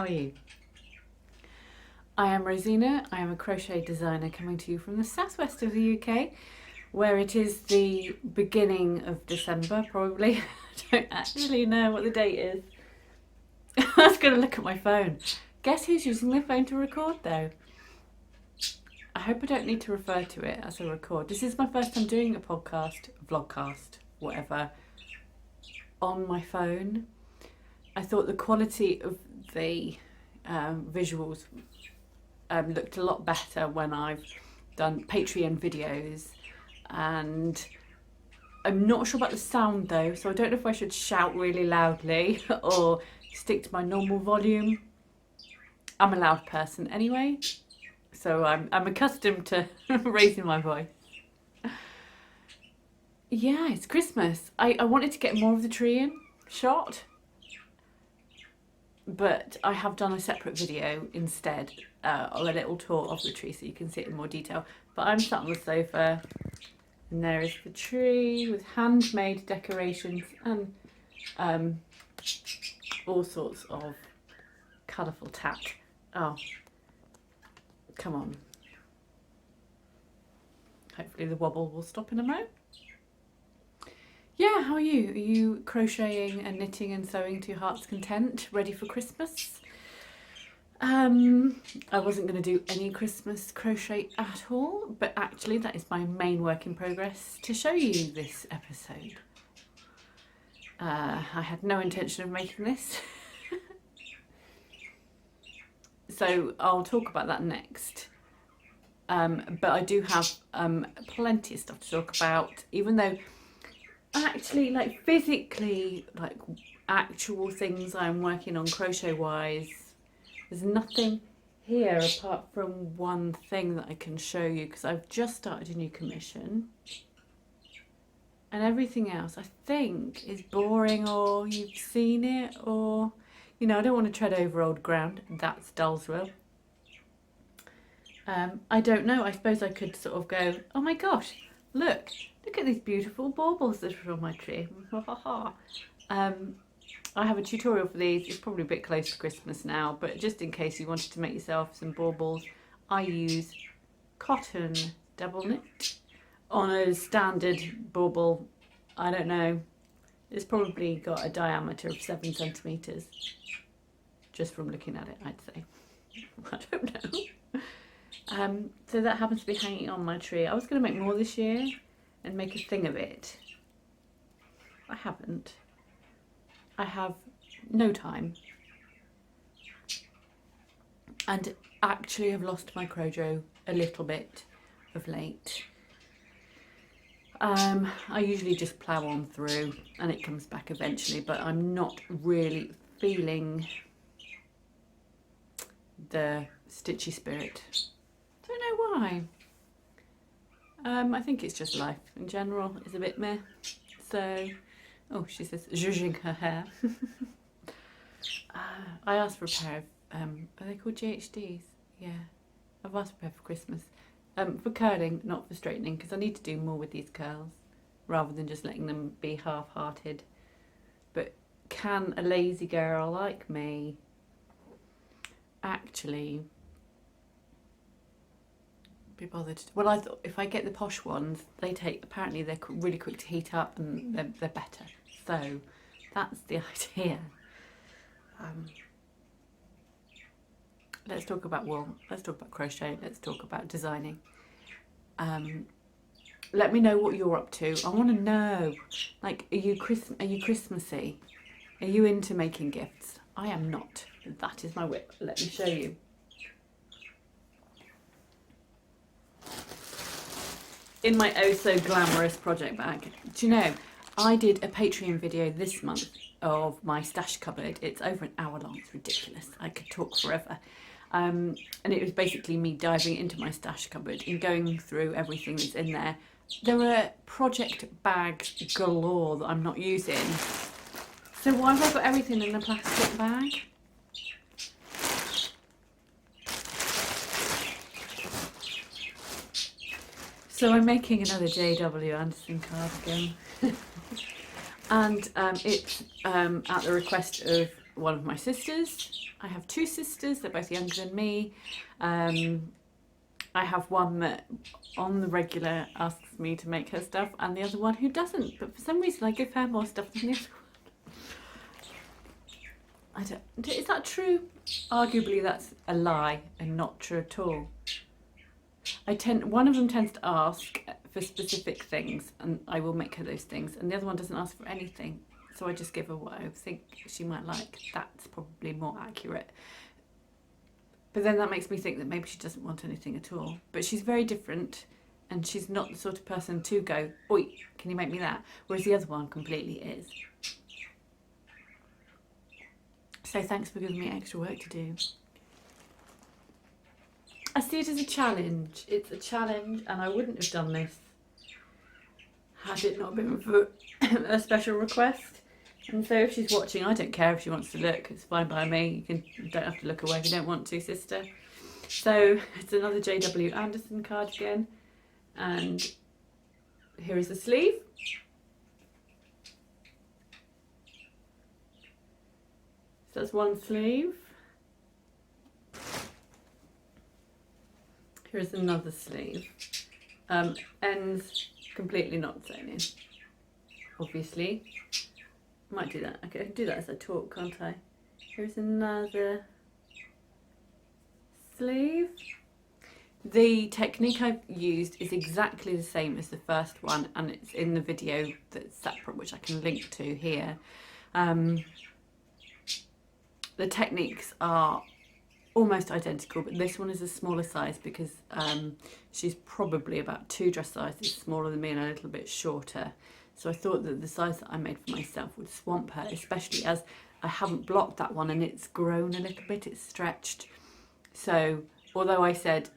are you? I am Rosina. I am a crochet designer coming to you from the southwest of the UK, where it is the beginning of December, probably. I don't actually know what the date is. I was going to look at my phone. Guess who's using their phone to record though? I hope I don't need to refer to it as a record. This is my first time doing a podcast, vlogcast, whatever, on my phone. I thought the quality of the visuals looked a lot better when I've done Patreon videos, and I'm not sure about the sound though, so I don't know if I should shout really loudly or stick to my normal volume. I'm a loud person anyway, so I'm accustomed to raising my voice. Yeah, it's Christmas. I wanted to get more of the tree in shot, but I have done a separate video instead of a little tour of the tree so you can see it in more detail. But I'm sat on the sofa and there is the tree with handmade decorations and all sorts of colourful tat. Oh, come on. Hopefully the wobble will stop in a moment. Yeah, how are you? Are you crocheting and knitting and sewing to your heart's content, ready for Christmas? I wasn't going to do any Christmas crochet at all, but actually that is my main work in progress to show you this episode. I had no intention of making this, so I'll talk about that next. But I do have plenty of stuff to talk about, even though actually, like physically, like actual things I'm working on crochet wise, there's nothing here apart from one thing that I can show you because I've just started a new commission, and everything else I think is boring, or you've seen it, or you know, I don't want to tread over old ground. That's Dullswell. I don't know, I suppose I could sort of go, oh my gosh, look at these beautiful baubles that are on my tree. I have a tutorial for these. It's probably a bit close to Christmas now, but just in case you wanted to make yourself some baubles, I use cotton double knit on a standard bauble. I don't know, it's probably got a diameter of 7 centimetres, just from looking at it, I'd say. I don't know. So that happens to be hanging on my tree. I was going to make more this year and make a thing of it. I haven't. I have no time. And actually have lost my crojo a little bit of late. I usually just plough on through and it comes back eventually, but I'm not really feeling the stitchy spirit. Don't know why. I think it's just life in general is a bit meh. So, oh, she says zhuzhing her hair. I asked for a pair of, are they called GHDs? Yeah, I've asked for a pair for Christmas. For curling, not for straightening, because I need to do more with these curls rather than just letting them be half-hearted. But can a lazy girl like me actually be bothered? Well, I thought if I get the posh ones, apparently they're really quick to heat up and they're better. So that's the idea. Let's talk about wool. Let's talk about crochet. Let's talk about designing. Let me know what you're up to. I want to know. Like, are you Christmassy? Are you into making gifts? I am not. That is my whip. Let me show you. In my oh so glamorous project bag. Do you know, I did a Patreon video this month of my stash cupboard. It's over an hour long. It's ridiculous. I could talk forever. And it was basically me diving into my stash cupboard and going through everything that's in there. There are project bags galore that I'm not using. So why have I got everything in a plastic bag? So I'm making another J.W. Anderson cardigan. And it's at the request of one of my sisters. I have two sisters, they're both younger than me. I have one that on the regular asks me to make her stuff and the other one who doesn't, but for some reason I give her more stuff than the other one. Is that true? Arguably that's a lie and not true at all. One of them tends to ask for specific things and I will make her those things, and the other one doesn't ask for anything, so I just give her what I think she might like. That's probably more accurate. But then that makes me think that maybe she doesn't want anything at all. But she's very different and she's not the sort of person to go, oi, can you make me that? Whereas the other one completely is. So thanks for giving me extra work to do. I see it as a challenge. It's a challenge and I wouldn't have done this had it not been for a special request. And so if she's watching, I don't care if she wants to look, it's fine by me. You don't have to look away if you don't want to, sister. So it's another J.W. Anderson cardigan, and here is the sleeve. So that's one sleeve. Here's another sleeve. Ends completely not sewn in, obviously. Might do that. Okay, I can do that as I talk, can't I? Here's another sleeve. The technique I've used is exactly the same as the first one, and it's in the video that's separate, which I can link to here. The techniques are almost identical, but this one is a smaller size because she's probably about 2 dress sizes smaller than me and a little bit shorter. So I thought that the size that I made for myself would swamp her, especially as I haven't blocked that one and it's grown a little bit, it's stretched. So although I said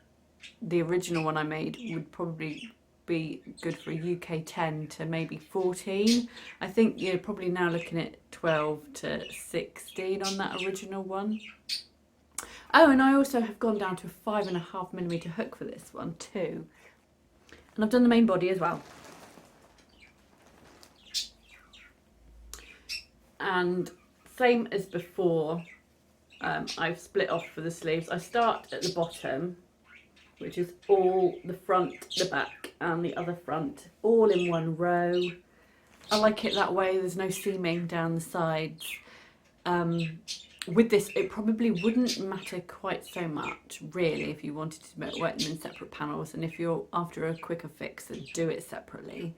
the original one I made would probably be good for a UK 10 to maybe 14, I think you're probably now looking at 12 to 16 on that original one. Oh, and I also have gone down to a 5.5mm hook for this one too. And I've done the main body as well. And same as before, I've split off for the sleeves. I start at the bottom, which is all the front, the back and the other front, all in one row. I like it that way, there's no seaming down the sides. With this, it probably wouldn't matter quite so much, really, if you wanted to work them in separate panels, and if you're after a quicker fix, then do it separately.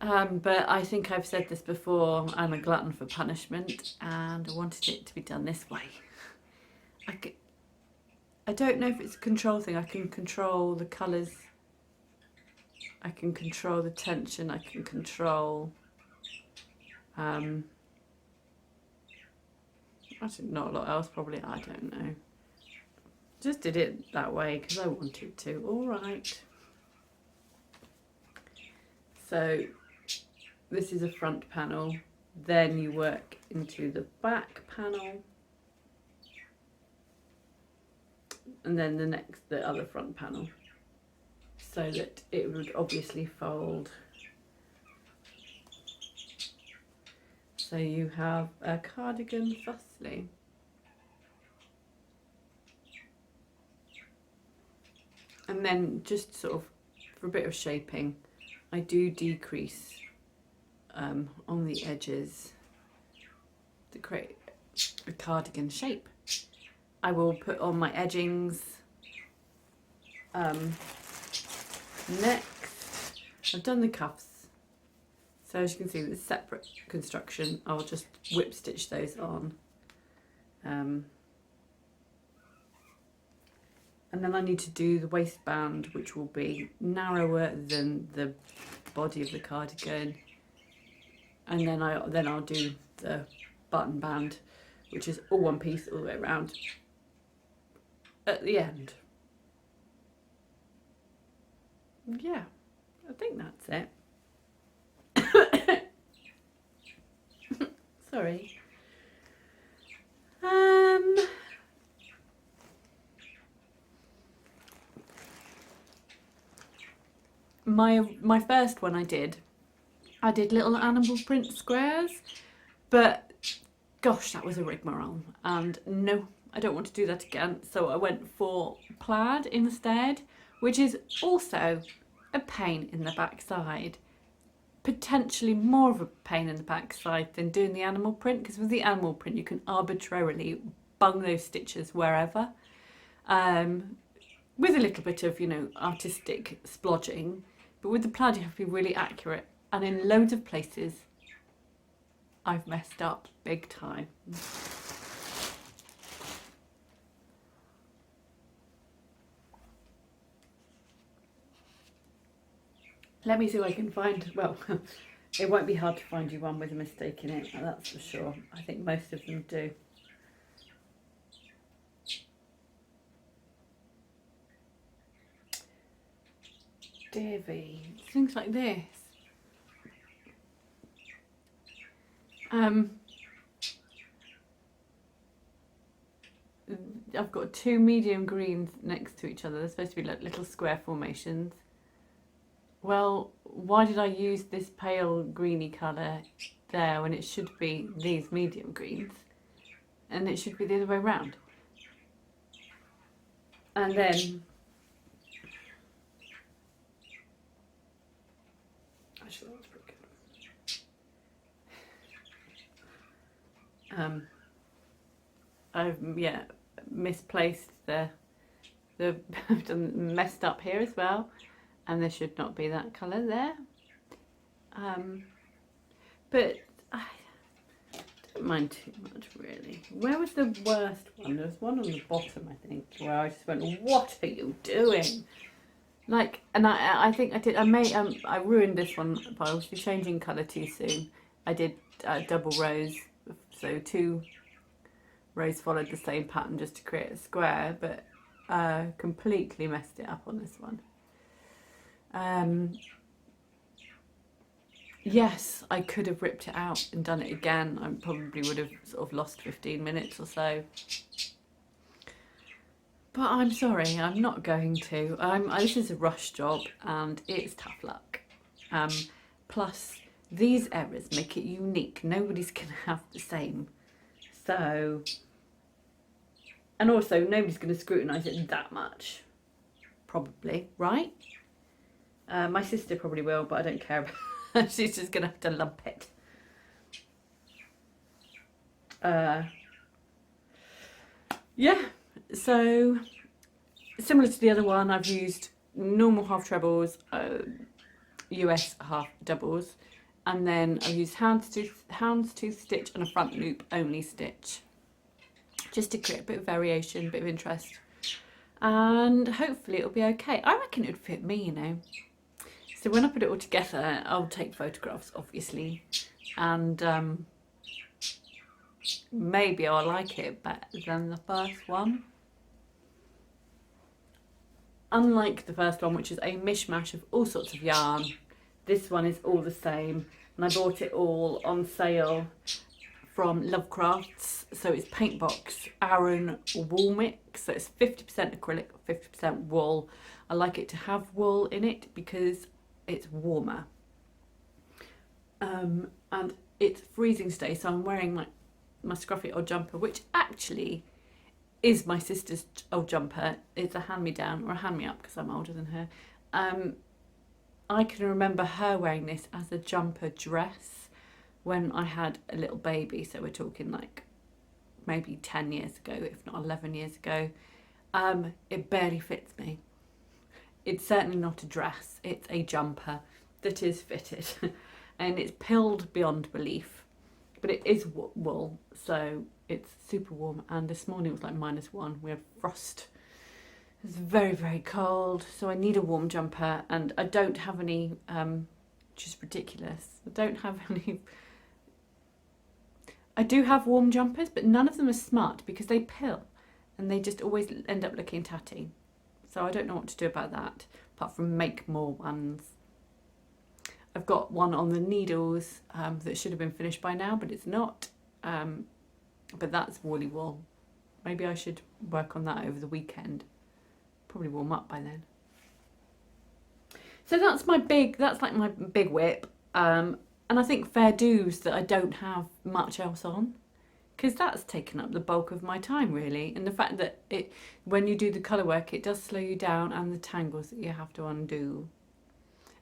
But I think I've said this before, I'm a glutton for punishment and I wanted it to be done this way. I don't know if it's a control thing. I can control the colours, I can control the tension, I can control actually not a lot else probably, I don't know. Just did it that way because I wanted to. Alright. So this is a front panel, then you work into the back panel, and then the other front panel, so that it would obviously fold. So you have a cardigan firstly. And then just sort of for a bit of shaping, I do decrease on the edges to create a cardigan shape. I will put on my edgings next. I've done the cuffs, so as you can see with separate construction, I'll just whip stitch those on, and then I need to do the waistband, which will be narrower than the body of the cardigan, and then I'll do the button band, which is all one piece all the way around at the end. Yeah, I think that's it. Sorry. My first one I did little animal print squares, but gosh, that was a rigmarole. And no, I don't want to do that again. So I went for plaid instead, which is also a pain in the backside. Potentially more of a pain in the backside than doing the animal print, because with the animal print you can arbitrarily bung those stitches wherever, with a little bit of, you know, artistic splodging. But with the plaid you have to be really accurate, and in loads of places I've messed up big time. Let me see if I can find, well, it won't be hard to find you one with a mistake in it, that's for sure. I think most of them do. Davy, things like this. I've got two medium greens next to each other. They're supposed to be like little square formations. Well, why did I use this pale greeny colour there when it should be these medium greens? And it should be the other way around. And then, actually that was pretty good. I've misplaced I've done messed up here as well, and there should not be that colour there. But I don't mind too much really. Where was the worst one? There was one on the bottom, I think, where I just went, "What are you doing?" Like, and I think I ruined this one by obviously changing colour too soon. I did double rows, so 2 rows followed the same pattern just to create a square, but completely messed it up on this one. Yes, I could have ripped it out and done it again. I probably would have sort of lost 15 minutes or so. But I'm sorry, I'm not going to. This is a rush job and it's tough luck. Plus, these errors make it unique. Nobody's going to have the same. So, and also nobody's going to scrutinise it that much. Probably, right? My sister probably will, but I don't care about it. She's just going to have to lump it. Yeah, so similar to the other one, I've used normal half trebles, US half doubles, and then I've used houndstooth stitch and a front loop only stitch, just to create a bit of variation, a bit of interest, and hopefully it'll be okay. I reckon it would fit me, you know. So when I put it all together, I'll take photographs, obviously, and maybe I'll like it better than the first one. Unlike the first one, which is a mishmash of all sorts of yarn, this one is all the same, and I bought it all on sale from Lovecrafts. So it's Paintbox Aran wool mix, so it's 50% acrylic, 50% wool. I like it to have wool in it because it's warmer, and it's freezing today, so I'm wearing my scruffy old jumper, which actually is my sister's old jumper. It's a hand-me-down or a hand-me-up because I'm older than her. I can remember her wearing this as a jumper dress when I had a little baby, so we're talking like maybe 10 years ago, if not 11 years ago. It barely fits me. It's certainly not a dress, it's a jumper that is fitted and it's pilled beyond belief, but it is wool, so it's super warm, and this morning it was like -1, we had frost. It was very, very cold, so I need a warm jumper, and I don't have any, which is ridiculous, I don't have any. I do have warm jumpers, but none of them are smart because they pill and they just always end up looking tatty. So I don't know what to do about that, apart from make more ones. I've got one on the needles that should have been finished by now, but it's not. But that's woolly wool. Maybe I should work on that over the weekend. Probably warm up by then. So that's like my big whip. And I think fair dues that I don't have much else on, because that's taken up the bulk of my time really, and the fact that when you do the colour work it does slow you down, and the tangles that you have to undo,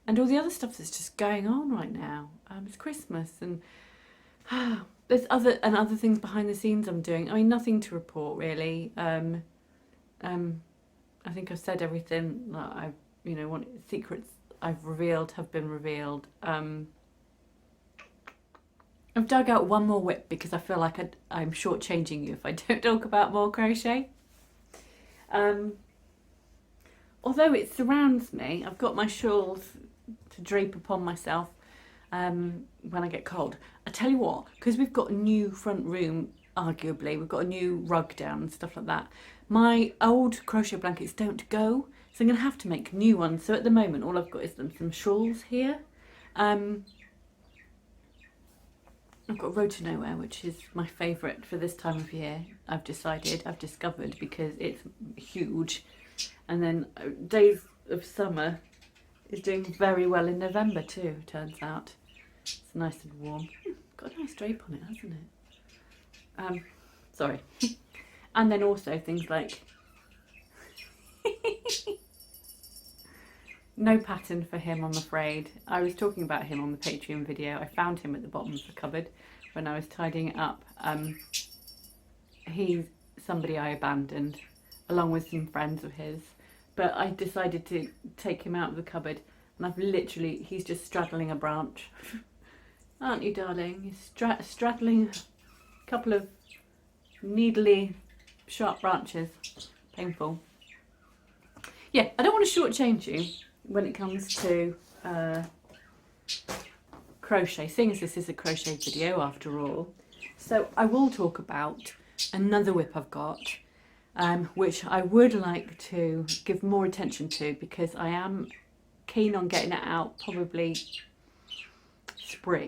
and all the other stuff that's just going on right now. It's Christmas, and there's other things behind the scenes I'm doing. I mean, nothing to report really. I think I've said everything that I secrets I've revealed have been revealed. I've dug out one more whip because I feel like I'm shortchanging you if I don't talk about more crochet. Although it surrounds me, I've got my shawls to drape upon myself when I get cold. I tell you what, because we've got a new front room, arguably, we've got a new rug down and stuff like that, my old crochet blankets don't go, so I'm going to have to make new ones. So at the moment all I've got is some shawls here. I've got Road to Nowhere, which is my favourite for this time of year, I've discovered, because it's huge. And then Days of Summer is doing very well in November too, turns out. It's nice and warm. Got a nice drape on it, hasn't it? Sorry. And then also things like no pattern for him, I'm afraid. I was talking about him on the Patreon video. I found him at the bottom of the cupboard when I was tidying it up. He's somebody I abandoned along with some friends of his, but I decided to take him out of the cupboard, and he's just straddling a branch. Aren't you, darling? He's straddling a couple of needly sharp branches. Painful. Yeah, I don't want to shortchange you when it comes to crochet, seeing as this is a crochet video after all. So I will talk about another whip I've got, which I would like to give more attention to, because I am keen on getting it out probably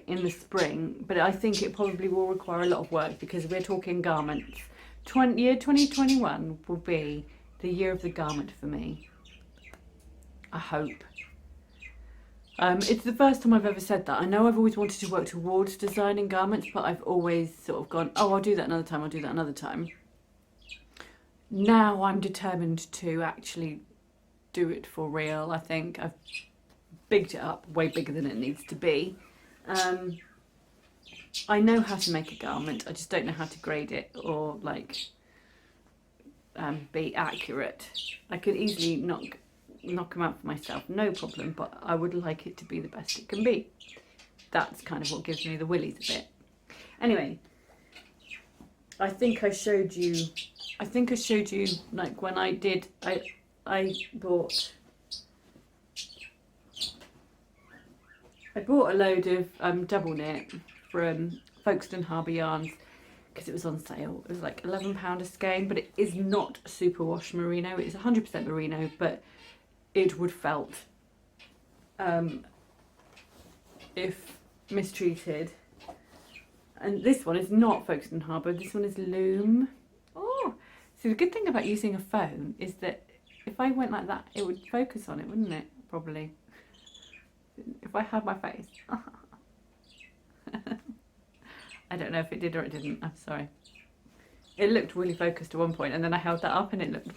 in the spring, but I think it probably will require a lot of work because we're talking garments. Year 2021 will be the year of the garment for me, I hope. It's the first time I've ever said that. I know I've always wanted to work towards designing garments, but I've always sort of gone, oh, I'll do that another time. Now I'm determined to actually do it for real. I think I've bigged it up way bigger than it needs to be. I know how to make a garment, I just don't know how to grade it or be accurate. I could easily knock them out for myself, no problem, but I would like it to be the best it can be. That's kind of what gives me the willies a bit. Anyway, I think I showed you like when I bought a load of double knit from Folkestone Harbour Yarns because it was on sale. It was like £11 a skein, but it is not superwash merino. It's 100% merino, but it would felt if mistreated. And this one is not Folkestone Harbour, this one is Loom. Oh, so the good thing about using a phone is that if I went like that, it would focus on it, wouldn't it? Probably. If I had my face. I don't know if it did or it didn't, I'm sorry. It looked really focused at one point, and then I held that up and it looked a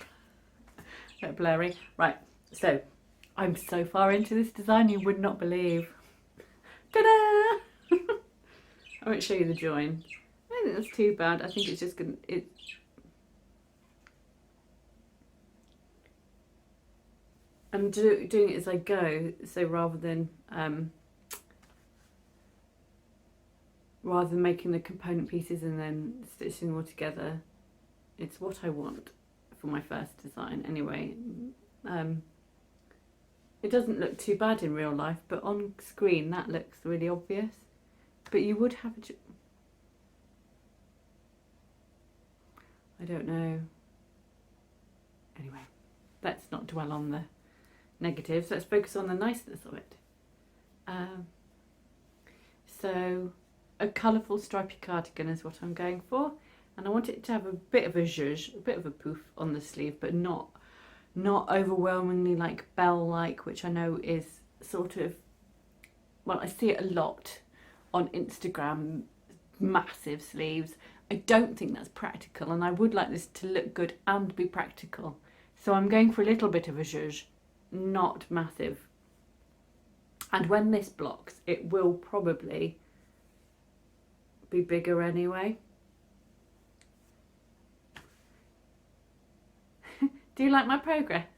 bit blurry. Right, so I'm so far into this design you would not believe. Ta-da! I won't show you the join. I don't think that's too bad. I think it's just gonna I'm doing it as I go, so rather than making the component pieces and then stitching them all together, it's what I want for my first design anyway. It doesn't look too bad in real life, but on screen that looks really obvious. But you would have I don't know. Anyway, let's not dwell on the negatives. Let's focus on the niceness of it. So a colourful stripy cardigan is what I'm going for, and I want it to have a bit of a zhuzh, a bit of a poof on the sleeve, but not overwhelmingly like bell-like, which I know is sort of, well, I see it a lot on Instagram, massive sleeves. I don't think that's practical, and I would like this to look good and be practical. So I'm going for a little bit of a zhuzh, not massive. And when this blocks, it will probably be bigger anyway. Do you like my progress?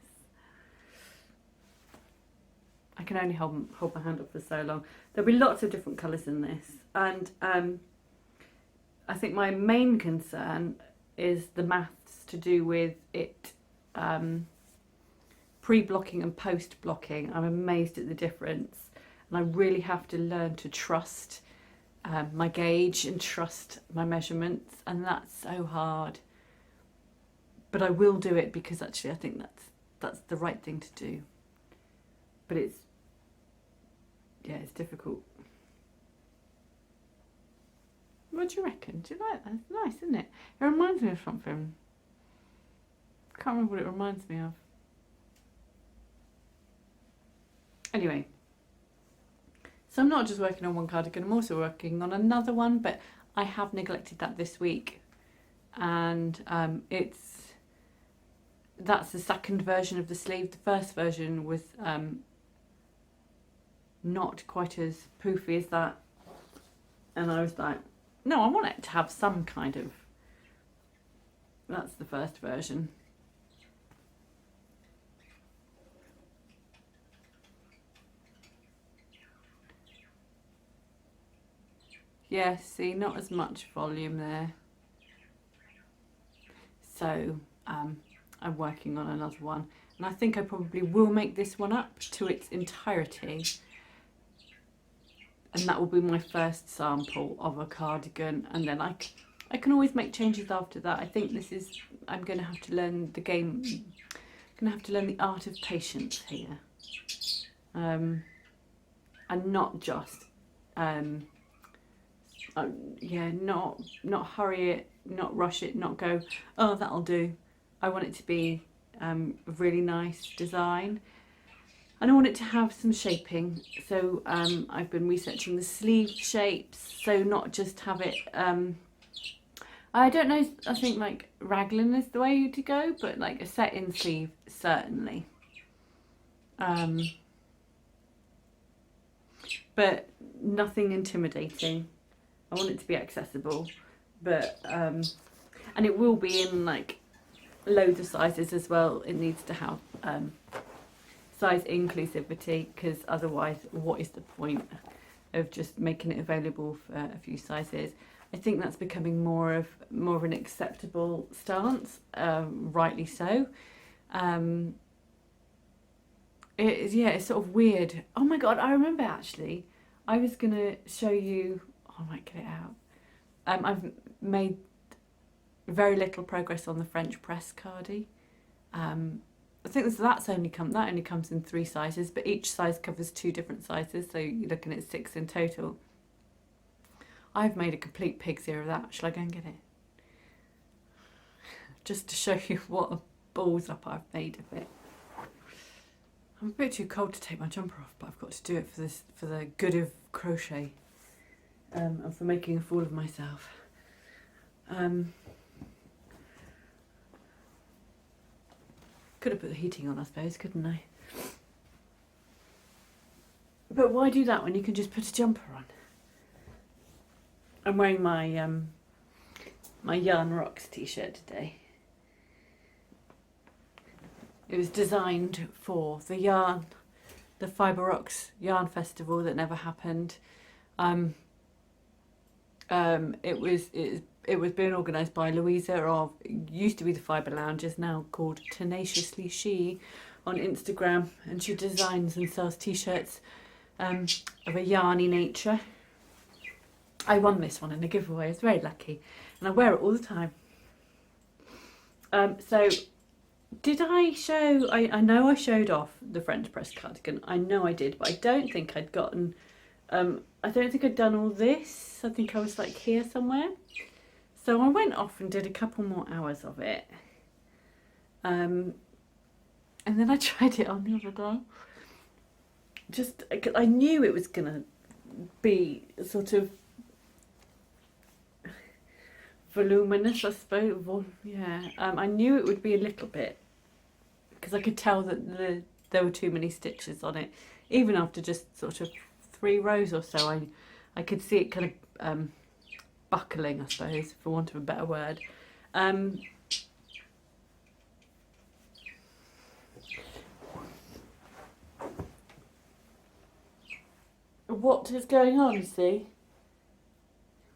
I can only hold my hand up for so long. There'll be lots of different colours in this, and I think my main concern is the maths to do with it pre-blocking and post-blocking. I'm amazed at the difference, and I really have to learn to trust my gauge and trust my measurements, and that's so hard. But I will do it because actually I think that's the right thing to do. But it's difficult. What do you reckon? Do you like that? It's nice, isn't it? It reminds me of something. I can't remember what it reminds me of. Anyway, so I'm not just working on one cardigan, I'm also working on another one, but I have neglected that this week. And that's the second version of the sleeve. The first version was not quite as poofy as that. And I was like, no, I want it to have some kind of... That's the first version. Yeah, see, not as much volume there. So I'm working on another one, and I think I probably will make this one up to its entirety, and that will be my first sample of a cardigan, and then I can always make changes after that. I think this is, I'm going to have to learn the game, I'm going to have to learn the art of patience here, and not just not hurry it, not rush it, not go, oh, that'll do. I want it to be a really nice design, and I want it to have some shaping. So I've been researching the sleeve shapes, so not just have it, I don't know, I think like raglan is the way to go, but like a set-in sleeve, certainly. But nothing intimidating. I want it to be accessible, but and it will be in like loads of sizes as well. It needs to have size inclusivity, because otherwise what is the point of just making it available for a few sizes? I think that's becoming more of an acceptable stance, rightly so. It's sort of weird. Oh my god, I remember actually, I was gonna show you, I might get it out. I've made very little progress on the French press cardi. I think that only comes in 3 sizes, but each size covers 2 different sizes, so you're looking at 6 in total. I've made a complete pig's ear of that. Shall I go and get it? Just to show you what a balls up I've made of it. I'm a bit too cold to take my jumper off, but I've got to do it for the good of crochet, and for making a fool of myself. Could have put the heating on, I suppose, couldn't I? But why do that when you can just put a jumper on? I'm wearing my my Yarn Rocks t-shirt today. It was designed for the Fibre Rocks Yarn Festival that never happened. It was being organised by Louisa of, used to be the Fibre Lounges, now called Tenaciously She, on Instagram, and she designs and sells t-shirts of a yarny nature. I won this one in a giveaway. I was very lucky, and I wear it all the time. So did I show, I know I showed off the French press cardigan, I know I did, but I don't think I'd gotten, I don't think I'd done all this. I think I was like here somewhere. So I went off and did a couple more hours of it. And then I tried it on the other day. Just, I knew it was gonna be sort of voluminous, I suppose. Yeah, I knew it would be a little bit because I could tell that there were too many stitches on it. Even after just sort of 3 rows or so, I could see it kind of buckling, I suppose, for want of a better word. What is going on, see?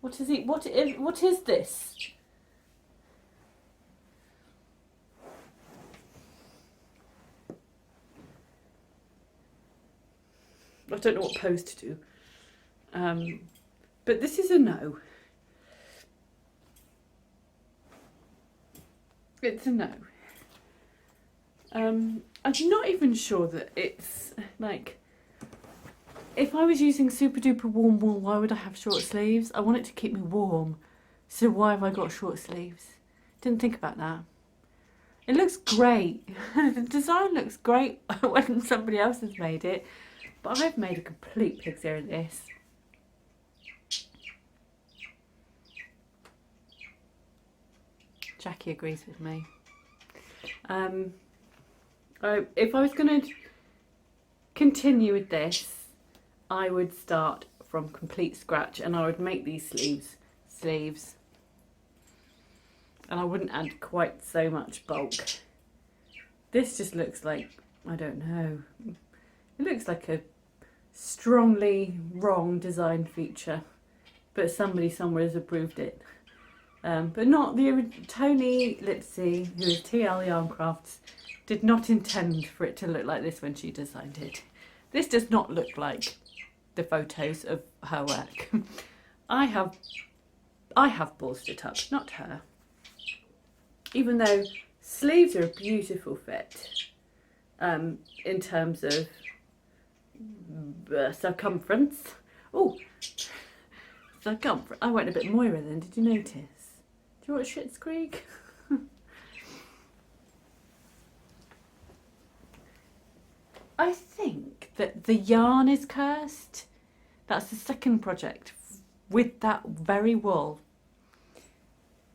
What is it? What is this? I don't know what pose to do. But this is a no. It's a no. I'm not even sure that it's like, if I was using super duper warm wool, why would I have short sleeves? I want it to keep me warm. So why have I got short sleeves? Didn't think about that. It looks great. The design looks great when somebody else has made it. But I've made a complete pig's ear of this. Jackie agrees with me. If I was going to continue with this, I would start from complete scratch and I would make these sleeves. And I wouldn't add quite so much bulk. This just looks like, I don't know, it looks like a strongly wrong design feature, but somebody somewhere has approved it. But not the Tony Lipsy, who is TL Yarn Crafts, did not intend for it to look like this when she designed it. This does not look like the photos of her work. I have ballsed it up, not her. Even though sleeves are a beautiful fit in terms of circumference. Oh, circumference. I went a bit Moira then, did you notice? Do you watch Schitt's Creek? I think that the yarn is cursed. That's the second project with that very wool.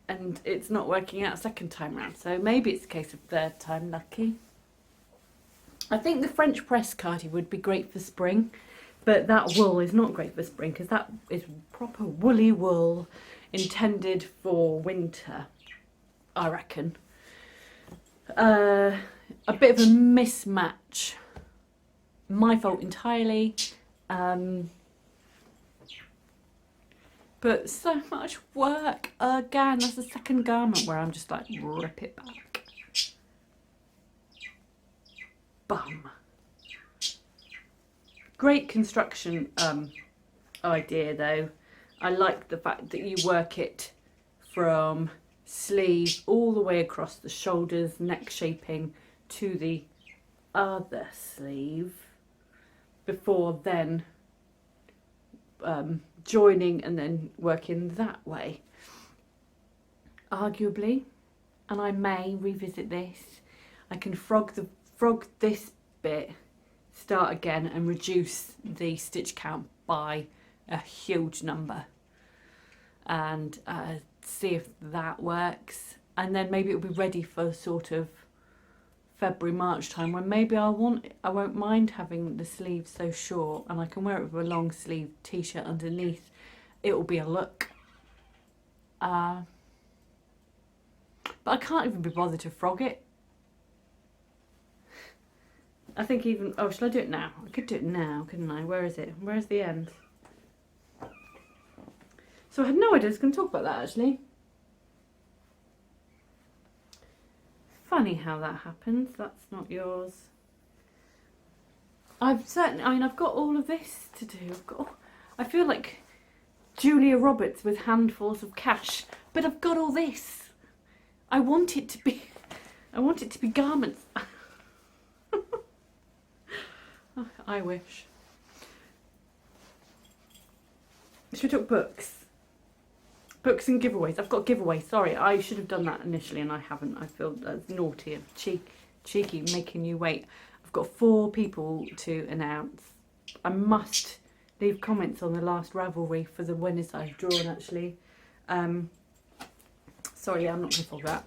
And it's not working out a second time round, so maybe it's a case of third time lucky. I think the French press cardi would be great for spring, but that wool is not great for spring because that is proper woolly wool intended for winter, I reckon. A bit of a mismatch. My fault entirely. But so much work. Again, that's the second garment where I'm just like, rip it back. Bum. Great construction idea though. I like the fact that you work it from sleeve all the way across the shoulders, neck shaping to the other sleeve before then joining and then working that way. Arguably, and I may revisit this, I can frog this bit, start again and reduce the stitch count by a huge number and see if that works, and then maybe it'll be ready for sort of February, March time when maybe I won't mind having the sleeves so short and I can wear it with a long sleeve t-shirt underneath. It will be a look. But I can't even be bothered to frog it. I think even, oh, shall I do it now? I could do it now, couldn't I? Where is it? Where's the end? So I had no idea I was going to talk about that actually. Funny how that happens. That's not yours. I've got all of this to do. I feel like Julia Roberts with handfuls of cash, but I've got all this. I want it to be garments. I wish. Should we talk books? Books and giveaways. I've got giveaways. Sorry, I should have done that initially and I haven't. I feel that's naughty and cheeky making you wait. I've got 4 people to announce. I must leave comments on the last Ravelry for the winners I've drawn actually. Sorry, yeah, I'm not going to fold that.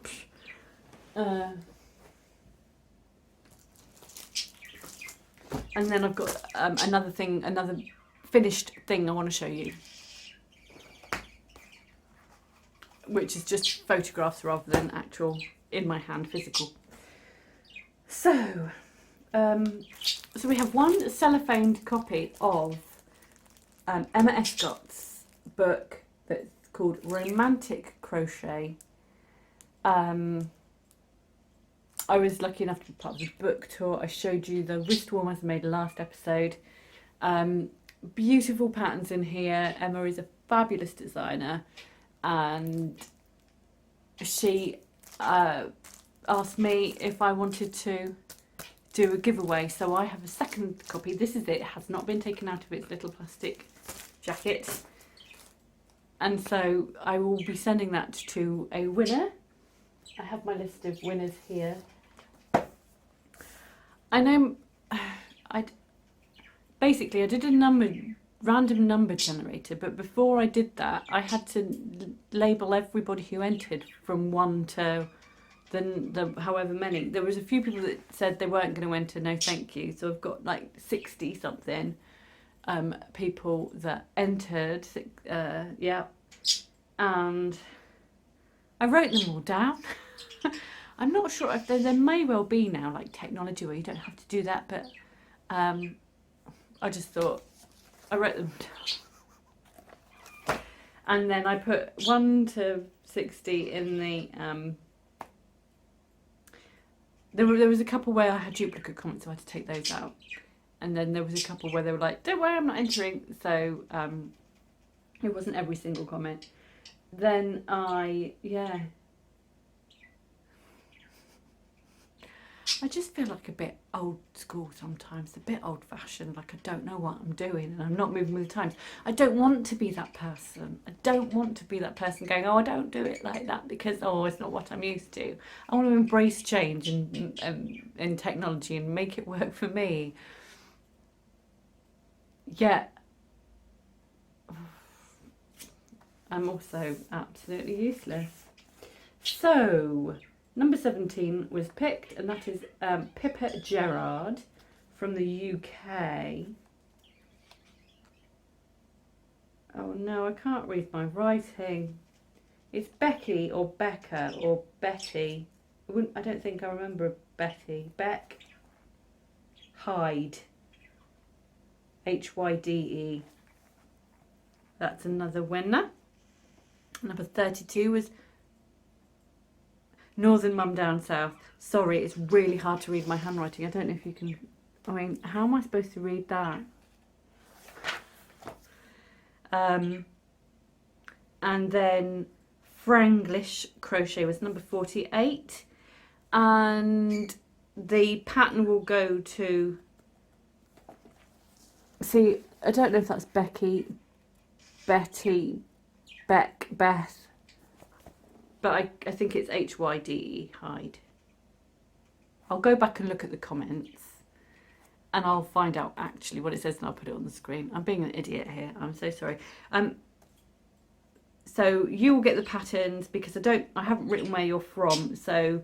And then I've got another finished thing I want to show you, which is just photographs rather than actual in my hand physical. So, so we have one cellophane copy of Emma Escott's book that's called Romantic Crochet. I was lucky enough to be part of the book tour. I showed you the wrist warmers I made last episode. Beautiful patterns in here. Emma is a fabulous designer, and she asked me if I wanted to do a giveaway. So I have a second copy. This is it. It has not been taken out of its little plastic jacket. And so I will be sending that to a winner. I have my list of winners here. I know I did a random number generator, but before I did that, I had to label everybody who entered from 1 to the however many. There was a few people that said they weren't going to enter, no thank you. So I've got like 60 something people that entered. Yeah, and I wrote them all down. I'm not sure if there may well be now like technology where you don't have to do that, but I just thought I wrote them down. And then I put 1 to 60 in the there was a couple where I had duplicate comments, so I had to take those out. And then there was a couple where they were like, don't worry, I'm not entering. So it wasn't every single comment. Then I just feel like a bit old school sometimes, a bit old fashioned, like I don't know what I'm doing and I'm not moving with the times. I don't want to be that person. I don't want to be that person going, oh, I don't do it like that because, oh, it's not what I'm used to. I want to embrace change in technology and make it work for me. Yet, I'm also absolutely useless. So, number 17 was picked, and that is Pippa Gerard from the UK. Oh no, I can't read my writing. It's Becky or Becca or Betty. I don't think I remember Betty. Beck Hyde. HYDE. That's another winner. Number 32 was Northern Mum Down South. Sorry, it's really hard to read my handwriting. I don't know if you can... I mean, how am I supposed to read that? And then Franglish Crochet was number 48. And the pattern will go to... See, I don't know if that's Becky, Betty, Beck, Beth. But I think it's HYDE, Hyde. I'll go back and look at the comments and I'll find out actually what it says and I'll put it on the screen. I'm being an idiot here. I'm so sorry. So you will get the patterns because I haven't written where you're from. So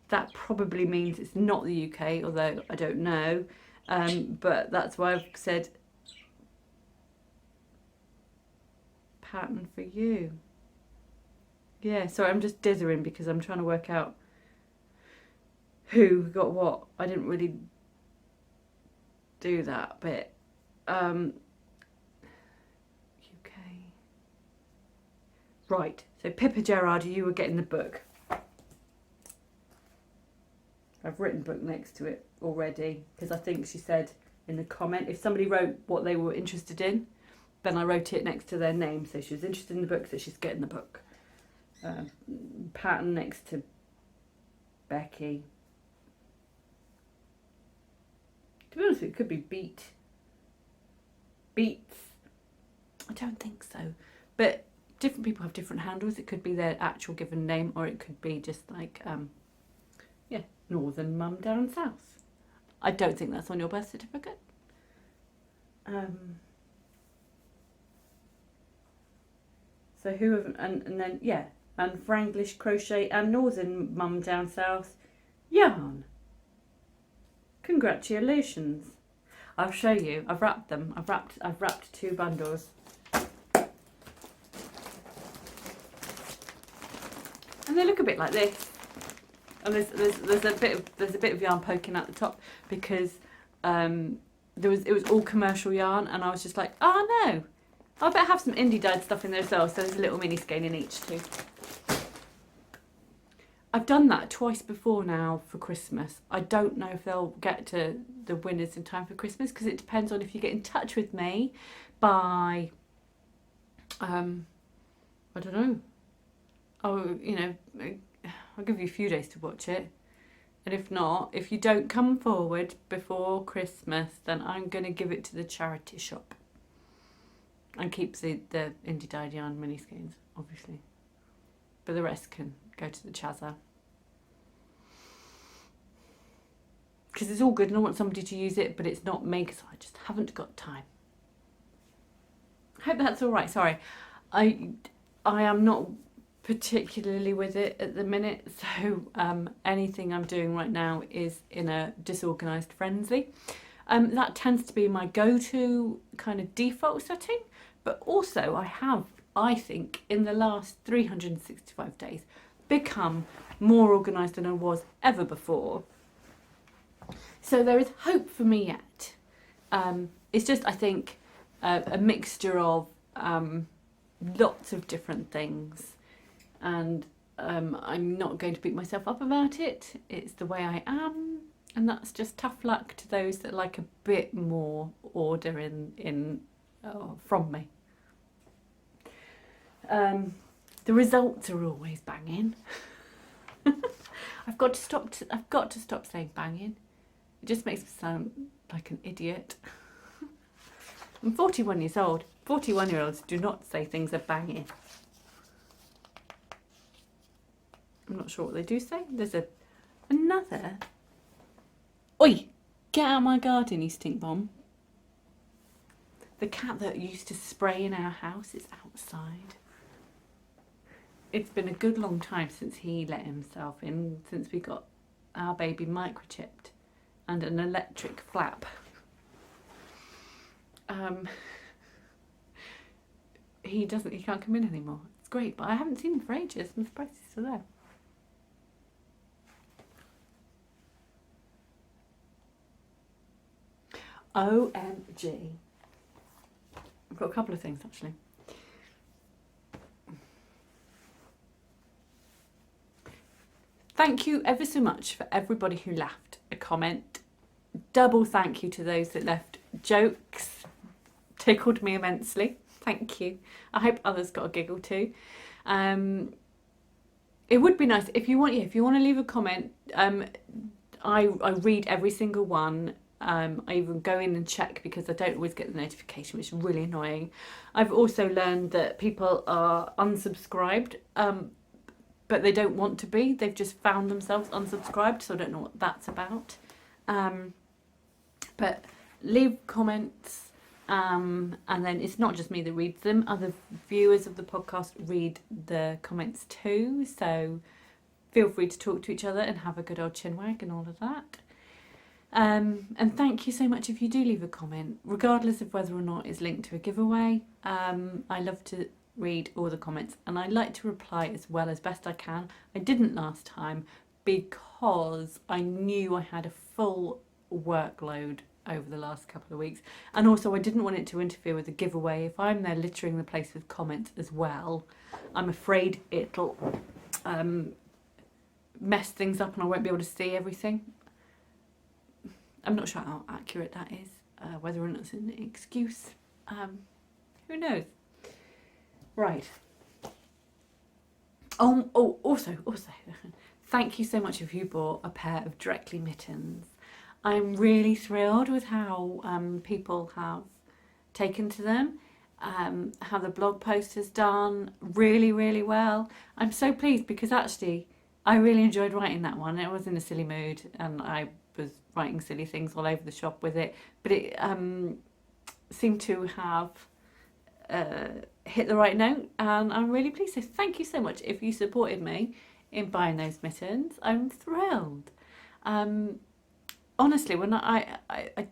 that probably means it's not the UK, although I don't know. But that's why I've said pattern for you. Yeah, sorry, I'm just dithering because I'm trying to work out who got what. I didn't really do that bit. UK. Right, so Pippa Gerard, you were getting the book. I've written book next to it already because I think she said in the comment, if somebody wrote what they were interested in, then I wrote it next to their name. So she was interested in the book, so she's getting the book. Pattern next to Becky. To be honest, it could be beats. I don't think so, but different people have different handles. It could be their actual given name, or it could be just like Northern Mum Down South. I don't think that's on your birth certificate. So who have and then and Franglish Crochet and Northern Mum Down South yarn. Congratulations. I'll show you. I've wrapped them. I've wrapped 2 bundles. And they look a bit like this. And there's a bit of yarn poking out the top because it was all commercial yarn, and I was just like, oh no, I better have some indie dyed stuff in there as well. So there's a little mini skein in each too. I've done that twice before now for Christmas. I don't know if they'll get to the winners in time for Christmas because it depends on if you get in touch with me by, I don't know. Oh, you know, I'll give you a few days to watch it. And if not, if you don't come forward before Christmas, then I'm going to give it to the charity shop. And keep the indie dyed yarn mini skeins, obviously. But the rest can go to the Chazza. Because it's all good and I want somebody to use it, but it's not me because I just haven't got time. I hope that's all right. Sorry. I am not particularly with it at the minute, so anything I'm doing right now is in a disorganised frenzy. That tends to be my go-to kind of default setting, but also I have, I think, in the last 365 days become more organised than I was ever before. So there is hope for me yet. It's just, I think, a mixture of lots of different things, and I'm not going to beat myself up about it. It's the way I am, and that's just tough luck to those that like a bit more order from me. The results are always banging. I've got to stop saying banging. It just makes me sound like an idiot. I'm 41 years old. 41-year-olds do not say things are banging. I'm not sure what they do say. There's another. Oi! Get out of my garden, you stink bomb. The cat that used to spray in our house is outside. It's been a good long time since he let himself in, since we got our baby microchipped and an electric flap. He can't come in anymore. It's great, but I haven't seen him for ages. I'm surprised he's still there. OMG. I've got a couple of things actually. Thank you ever so much for everybody who left a comment. Double thank you to those that left jokes. Tickled me immensely. Thank you. I hope others got a giggle too. It would be nice if you want to leave a comment. I read every single one. I even go in and check because I don't always get the notification, which is really annoying. I've also learned that people are unsubscribed, but they don't want to be. They've just found themselves unsubscribed, so I don't know what that's about. But leave comments, and then it's not just me that reads them. Other viewers of the podcast read the comments too, so feel free to talk to each other and have a good old chinwag and all of that. And thank you so much if you do leave a comment, regardless of whether or not it's linked to a giveaway. I love to read all the comments and I like to reply as well as best I can. I didn't last time because I knew I had a full workload over the last couple of weeks, and also I didn't want it to interfere with the giveaway. If I'm there littering the place with comments as well, I'm afraid it'll mess things up and I won't be able to see everything. I'm not sure how accurate that is, whether or not it's an excuse. Who knows? Right. Also, thank you so much if you bought a pair of Directly mittens. I'm really thrilled with how people have taken to them, how the blog post has done really, really well. I'm so pleased because actually I really enjoyed writing that one. I was in a silly mood and I was writing silly things all over the shop with it, but it seemed to have hit the right note, and I'm really pleased. So thank you so much if you supported me in buying those mittens. I'm thrilled. Honestly, when I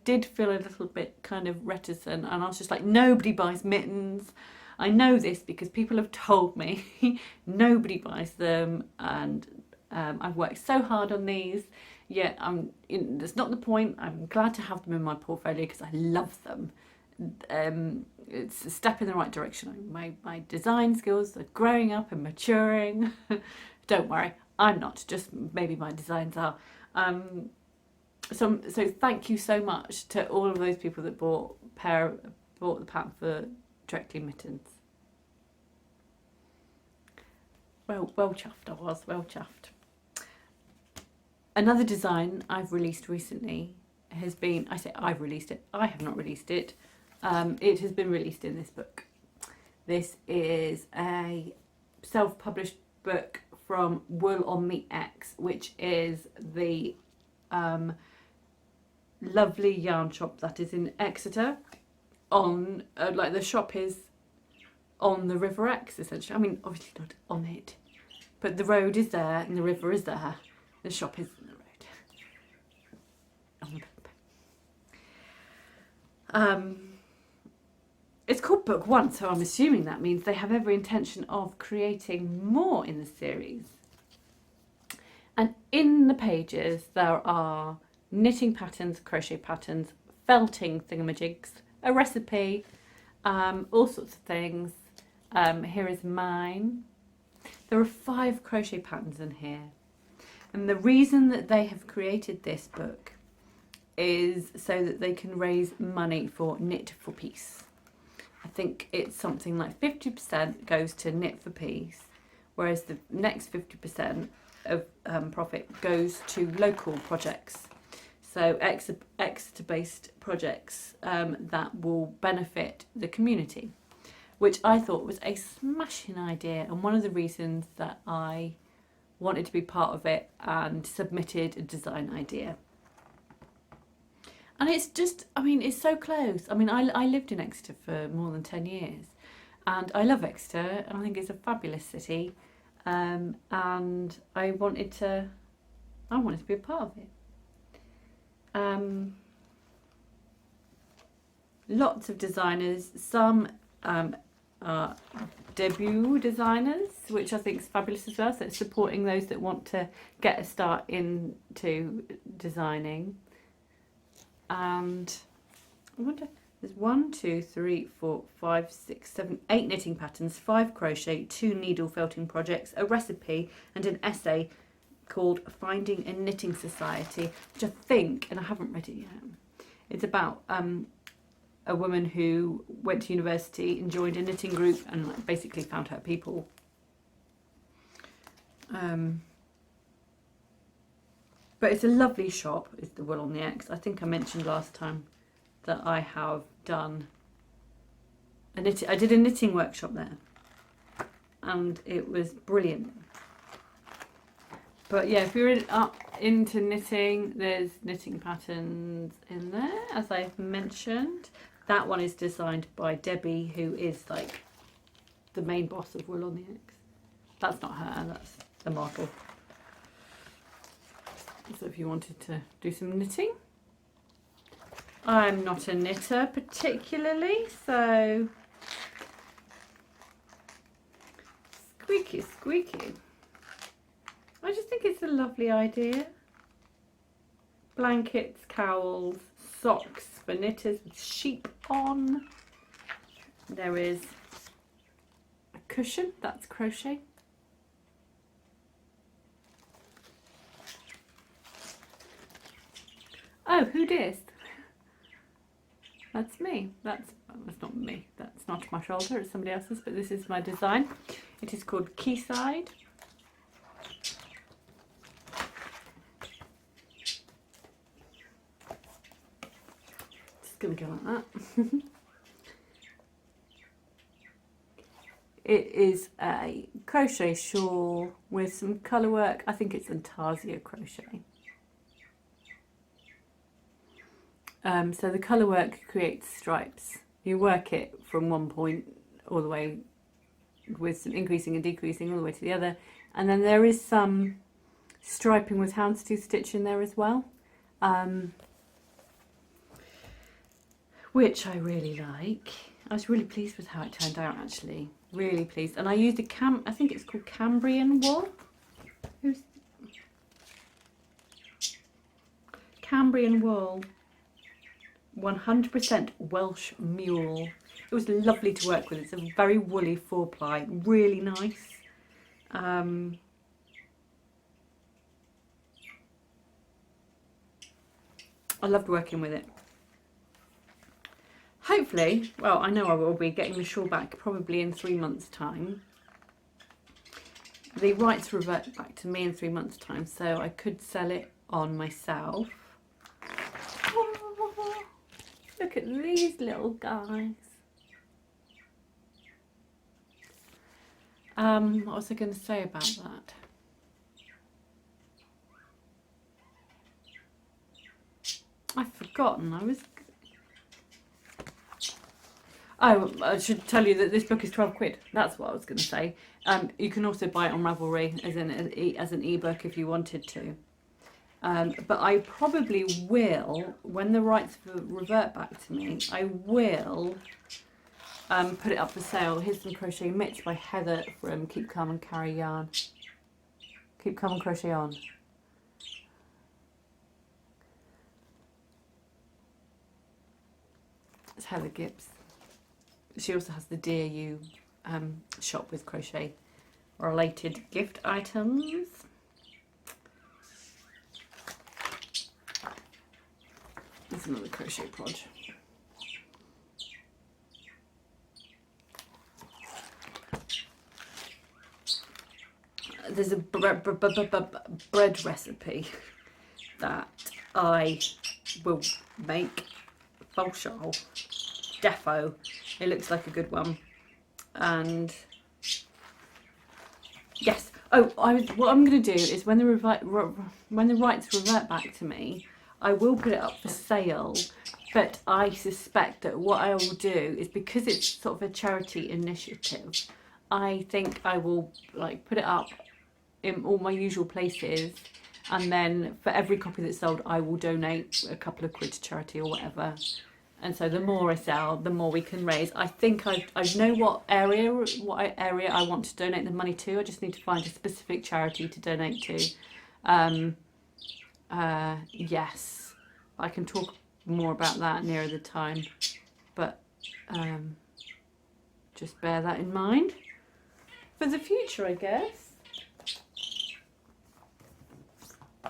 did feel a little bit kind of reticent, and I was just like, nobody buys mittens. I know this because people have told me nobody buys them, and I've worked so hard on these. Yet that's not the point. I'm glad to have them in my portfolio because I love them. It's a step in the right direction. My design skills are growing up and maturing. Don't worry, I'm not. Just maybe my designs are. So thank you so much to all of those people that bought the pattern for Directly Mittens. Well chuffed I was, well chuffed. Another design I've released recently has been, I say I've released it, I have not released it. It has been released in this book. This is a self-published book from Wool on Me X, which is the lovely yarn shop that is in Exeter. On like the shop is on the River Ex, essentially. I mean, obviously not on it, but the road is there and the river is there. The shop is in the road. It's called Book 1, so I'm assuming that means they have every intention of creating more in the series. And in the pages there are knitting patterns, crochet patterns, felting thingamajigs, a recipe, all sorts of things. Here is mine. There are 5 crochet patterns in here. And the reason that they have created this book is so that they can raise money for Knit for Peace. I think it's something like 50% goes to Knit for Peace, whereas the next 50% of profit goes to local projects. So Exeter-based projects that will benefit the community, which I thought was a smashing idea, and one of the reasons that I wanted to be part of it and submitted a design idea. And it's just, I mean, it's so close. I mean, I lived in Exeter for more than 10 years, and I love Exeter, and I think it's a fabulous city, and I wanted to be a part of it. Lots of designers, some are debut designers, which I think is fabulous as well, so it's supporting those that want to get a start into designing. And I wonder, there's 1, 2, 3, 4, 5, 6, 7, 8 knitting patterns, 5 crochet, 2 needle felting projects, a recipe and an essay called Finding a Knitting Society, which I think, and I haven't read it yet, it's about a woman who went to university and joined a knitting group and basically found her people. But it's a lovely shop, is the Wool on the X. I think I mentioned last time that I have done I did a knitting workshop there, and it was brilliant. But yeah, if you're into knitting, there's knitting patterns in there, as I've mentioned. That one is designed by Debbie, who is like the main boss of Wool on the X. That's not her, that's the model. So if you wanted to do some knitting. I'm not a knitter particularly, so squeaky squeaky. I just think it's a lovely idea. Blankets, cowls, socks for knitters with sheep on. There is a cushion, that's crochet. Oh, who dis? That's me. That's not me. That's not my shoulder, it's somebody else's, but this is my design. It is called Quayside. Just gonna go like that. It is a crochet shawl with some colour work. I think it's intarsia crochet. So the colour work creates stripes. You work it from one point all the way, with some increasing and decreasing all the way to the other. And then there is some striping with houndstooth stitch in there as well, which I really like. I was really pleased with how it turned out, actually. Really pleased. And I used I think it's called Cambrian wool. Cambrian wool, 100% Welsh mule. It was lovely to work with. It's a very woolly 4-ply, really nice. I loved working with it. Hopefully, well, I know I will be getting the shawl back probably in 3 months' time. The rights revert back to me in 3 months' time, so I could sell it on myself. Oh, look at these little guys. What was I going to say about that? I've forgotten. Oh, I should tell you that this book is 12 quid. That's what I was going to say. You can also buy it on Ravelry as an ebook if you wanted to. But I probably will, when the rights revert back to me, I will put it up for sale. Here's some crochet mitts by Heather from Keep Calm and Carry Yarn. Keep Calm and Crochet On. It's Heather GIPs. She also has the Dear You shop with crochet related gift items. There's another crochet podge. There's a bread recipe that I will make. Faux shawl. Defo. It looks like a good one. And yes. Oh, what I'm going to do is when the rights revert back to me, I will put it up for sale. But I suspect that what I will do is, because it's sort of a charity initiative, I think I will put it up in all my usual places, and then for every copy that's sold I will donate a couple of quid to charity or whatever. And so the more I sell, the more we can raise. I think I know what area I want to donate the money to. I just need to find a specific charity to donate to. Yes, I can talk more about that nearer the time, but just bear that in mind for the future, I guess.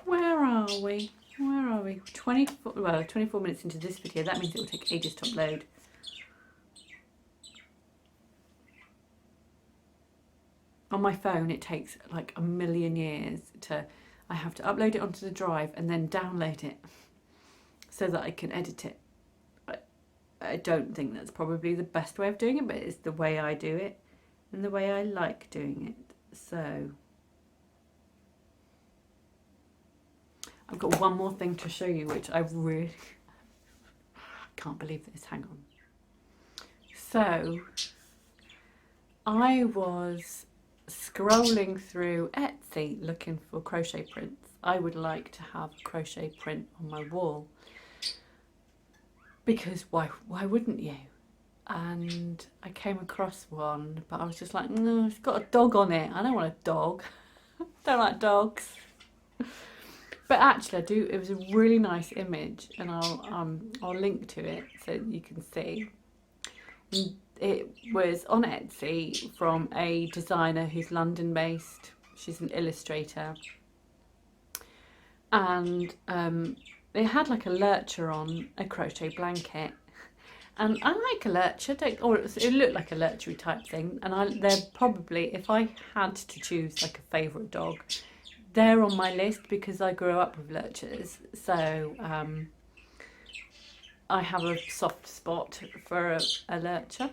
Where are we? 24 minutes into this video. That means it will take ages to upload. On my phone it takes like a million years I have to upload it onto the drive and then download it so that I can edit it. I don't think that's probably the best way of doing it, but it's the way I do it and the way I like doing it. So I've got one more thing to show you, which I really can't believe this. Hang on. So I was scrolling through Etsy looking for crochet prints. I would like to have a crochet print on my wall, because why wouldn't you? And I came across one, but I was just like, no, it's got a dog on it. I don't want a dog. Don't like dogs. But actually I do. It was a really nice image, and I'll link to it so you can see. And it was on Etsy from a designer who's London based. She's an illustrator, and it had like a lurcher on a crochet blanket, and I like a lurcher. It looked like a lurchery type thing, and they're probably, if I had to choose like a favourite dog, they're on my list because I grew up with lurchers. So I have a soft spot for a lurcher.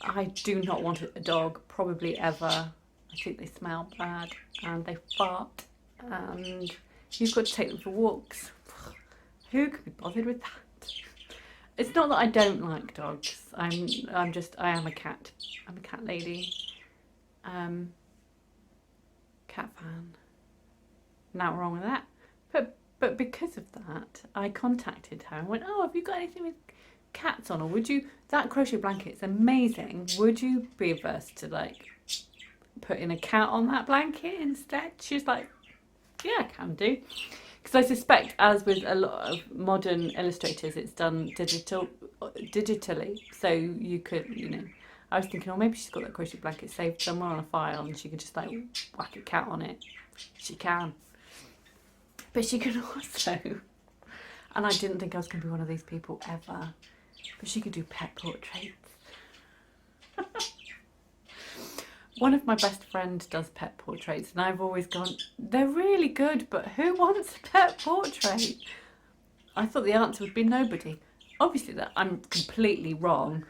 I do not want a dog, probably ever. I think they smell bad and they fart, and you've got to take them for walks. Who could be bothered with that? It's not that I don't like dogs. I am a cat. I'm a cat lady. Cat fan. Nothing wrong with that. But because of that, I contacted her and went, oh, have you got anything with cats on? Or would you, that crochet blanket's amazing. Would you be averse to like putting a cat on that blanket instead? She's like, yeah, I can do. Because I suspect, as with a lot of modern illustrators, it's done digitally. So you could, you know, I was thinking, oh, maybe she's got that crochet blanket saved somewhere on a file and she could just like whack a cat on it. She can. But she can also, and I didn't think I was going to be one of these people ever, but she could do pet portraits. One of my best friends does pet portraits and I've always gone, they're really good, but who wants a pet portrait? I thought the answer would be nobody. Obviously that I'm completely wrong.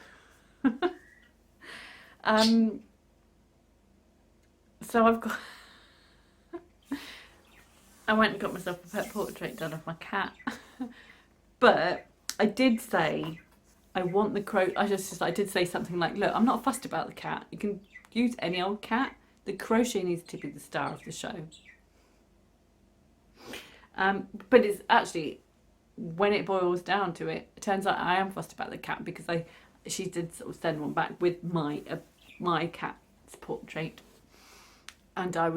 So I've got, I went and got myself a pet portrait done of my cat. But I did say, I want the I did say something like, look, I'm not fussed about the cat. You can use any old cat. The crochet needs to be the star of the show. But it's actually, when it boils down to it, it turns out I am fussed about the cat because she did sort of send one back with my cat's portrait. And I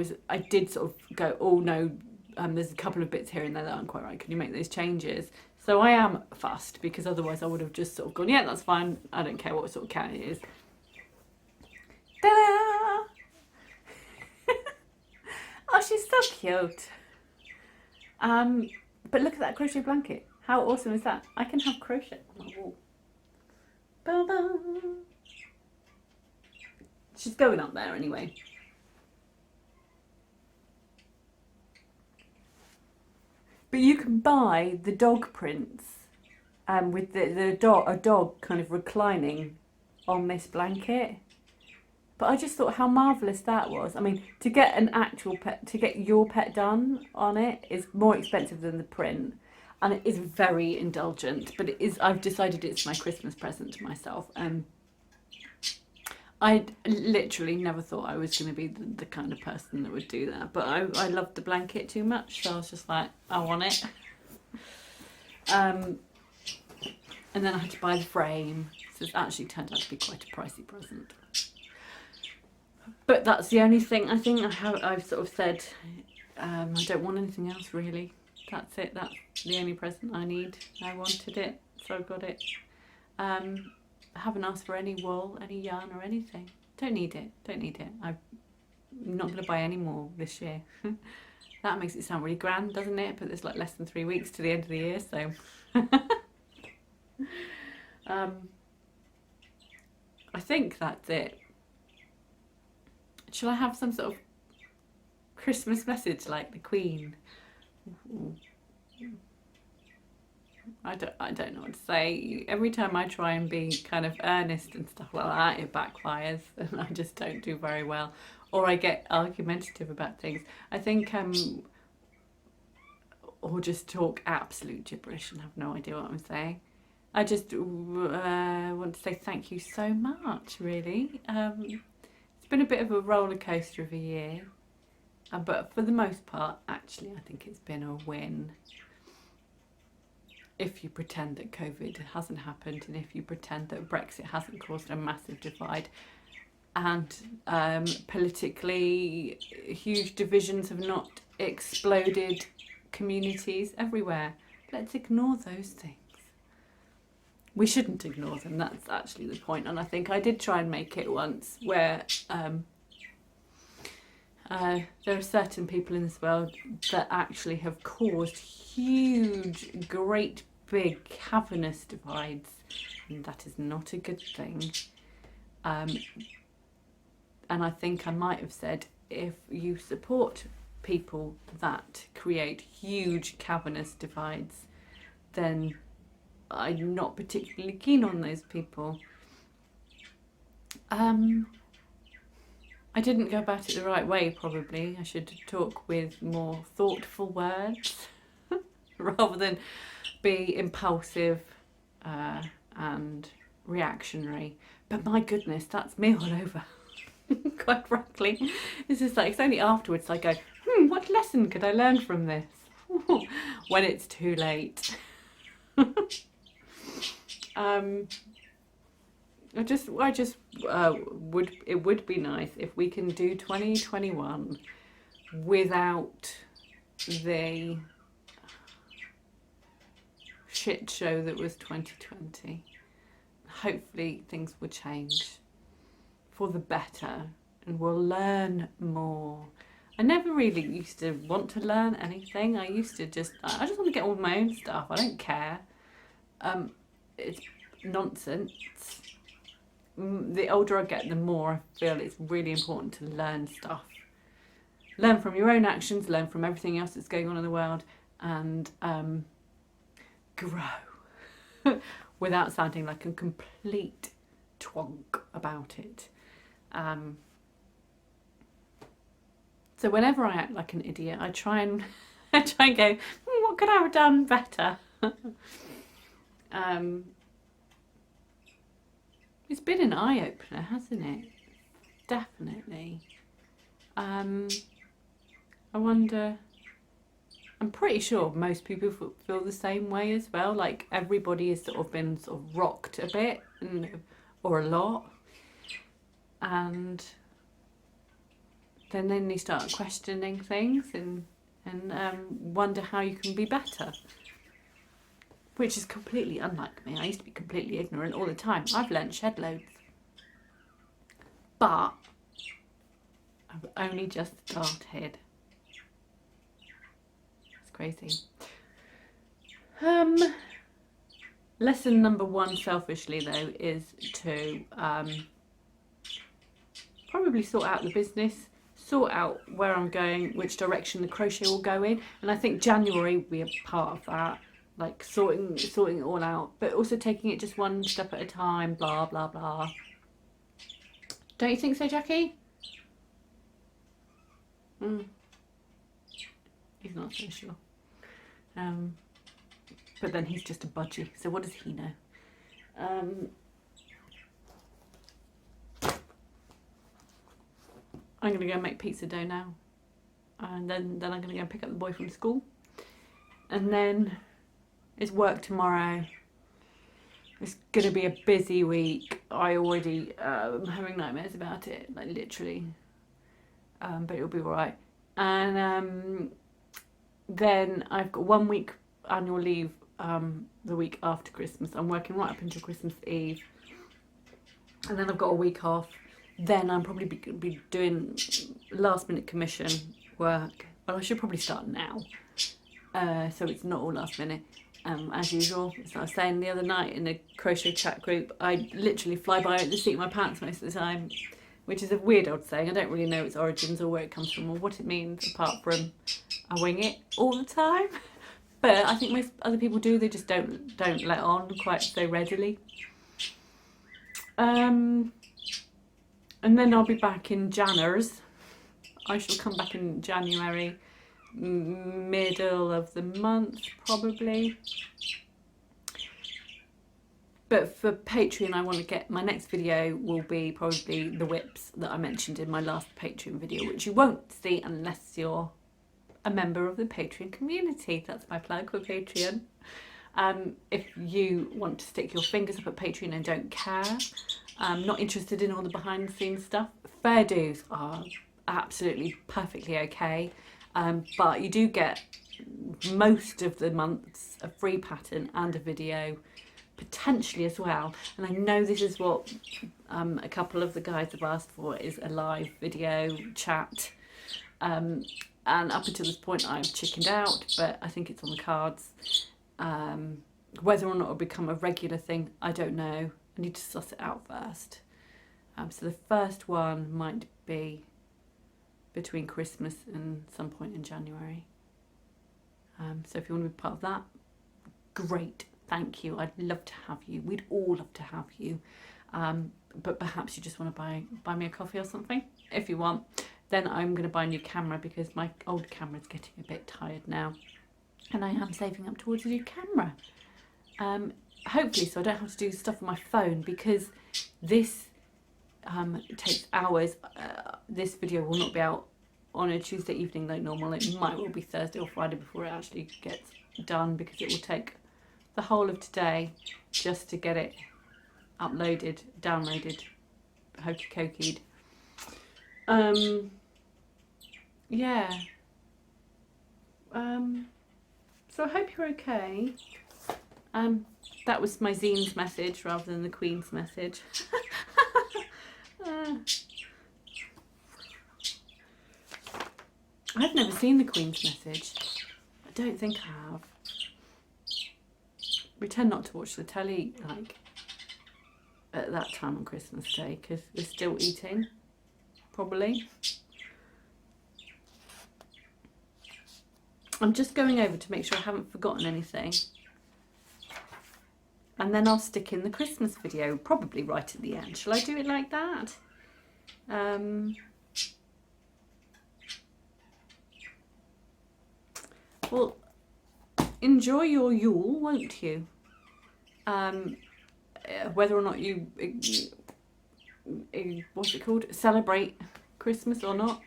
did sort of go, oh no, there's a couple of bits here and there that aren't quite right. Can you make those changes? So I am fussed because otherwise I would have just sort of gone, yeah, that's fine. I don't care what sort of cat it is. Ta-da! Oh, she's so cute. But look at that crochet blanket. How awesome is that? I can have crochet on my wall. Ba-ba. She's going up there anyway. But you can buy the dog prints with a dog kind of reclining on this blanket. But I just thought how marvellous that was. I mean, to get an actual pet, to get your pet done on it is more expensive than the print. And it is very indulgent, but I've decided it's my Christmas present to myself. I literally never thought I was going to be the kind of person that would do that. But I loved the blanket too much, so I was just like, I want it. And then I had to buy the frame. So it's actually turned out to be quite a pricey present. But that's the only thing I think I've sort of said. I don't want anything else really. That's it. That's the only present I need. I wanted it, so I got it. I haven't asked for any wool, any yarn or anything. Don't need it. I'm not going to buy any more this year. That makes it sound really grand, doesn't it? But there's like less than 3 weeks to the end of the year, so. I think that's it. Shall I have some sort of Christmas message like the Queen? I don't know what to say. Every time I try and be kind of earnest and stuff like that, it backfires and I just don't do very well. Or I get argumentative about things. I think, or just talk absolute gibberish and have no idea what I'm saying. I just want to say thank you so much, really. It's been a bit of a roller coaster of a year. But for the most part, actually, I think it's been a win. If you pretend that COVID hasn't happened and if you pretend that Brexit hasn't caused a massive divide and politically huge divisions have not exploded communities everywhere. Let's ignore those things. We shouldn't ignore them, that's actually the point. And I think I did try and make it once where there are certain people in this world that actually have caused huge, great, big, cavernous divides, and that is not a good thing. And I think I might have said, if you support people that create huge, cavernous divides, then I'm not particularly keen on those people. I didn't go about it the right way, probably. I should talk with more thoughtful words rather than be impulsive and reactionary. But my goodness, that's me all over. Quite frankly, it's just like, it's only afterwards I go, what lesson could I learn from this? When it's too late. It would be nice if we can do 2021 without the shit show that was 2020. Hopefully things will change for the better and we'll learn more. I never really used to want to learn anything. I just want to get all my own stuff. I don't care. It's nonsense. The older I get, the more I feel it's really important to learn stuff. Learn from your own actions, learn from everything else that's going on in the world, and grow without sounding like a complete twonk about it. So whenever I act like an idiot, I try and go, what could I have done better? It's been an eye-opener, hasn't it? Definitely. I wonder, I'm pretty sure most people feel the same way as well. Like everybody has sort of been sort of rocked a bit or a lot. And then you start questioning things and wonder how you can be better. Which is completely unlike me. I used to be completely ignorant all the time. I've learnt shed loads. But I've only just started. It's crazy. Lesson number 1, selfishly though, is to probably sort out the business, sort out where I'm going, which direction the crochet will go in. And I think January will be a part of that. Like sorting it all out, but also taking it just one step at a time, blah, blah, blah. Don't you think so, Jackie? He's not so sure. But then he's just a budgie, so what does he know? I'm going to go make pizza dough now. And then I'm going to go and pick up the boy from school. And then it's work tomorrow. It's going to be a busy week. I already am having nightmares about it, like literally. But it'll be alright. And then I've got 1 week annual leave the week after Christmas. I'm working right up until Christmas Eve. And then I've got a week off. Then I'm probably be doing last minute commission work. Well, I should probably start now. So it's not all last minute. As usual, as I was saying the other night in the crochet chat group, I literally fly by at the seat of my pants most of the time, which is a weird old saying. I don't really know its origins or where it comes from or what it means, apart from I wing it all the time. But I think most other people do, they just don't let on quite so readily. And then I'll be back in Janners. I shall come back in January. Middle of the month probably. But for Patreon, I want to get, my next video will be probably the whips that I mentioned in my last Patreon video, which you won't see unless you're a member of the Patreon community. That's my plug for Patreon. If you want to stick your fingers up at Patreon and don't care, not interested in all the behind the scenes stuff, fair dues are absolutely perfectly okay. But you do get most of the months a free pattern and a video, potentially as well. And I know this is what a couple of the guys have asked for, is a live video chat. And up until this point I've chickened out, but I think it's on the cards. Whether or not it'll become a regular thing, I don't know. I need to suss it out first. So the first one might be between Christmas and some point in January. So if you want to be part of that, great, thank you. I'd love to have you. We'd all love to have you. But perhaps you just want to buy me a coffee or something. If you want, then I'm going to buy a new camera because my old camera's getting a bit tired now. And I am saving up towards a new camera. hopefully so I don't have to do stuff on my phone, because this takes hours. This video will not be out on a Tuesday evening like normal. It might well be Thursday or Friday before it actually gets done, because it will take the whole of today just to get it uploaded, downloaded, hokey cokeyed. Yeah. So I hope you're okay. That was my zine's message rather than the Queen's message. I've never seen the Queen's message. I don't think I have. We tend not to watch the telly like at that time on Christmas Day, because we're still eating, probably. I'm just going over to make sure I haven't forgotten anything. And then I'll stick in the Christmas video, probably right at the end. Shall I do it like that? Well, enjoy your Yule, won't you? Whether or not you, what's it called? Celebrate Christmas or not.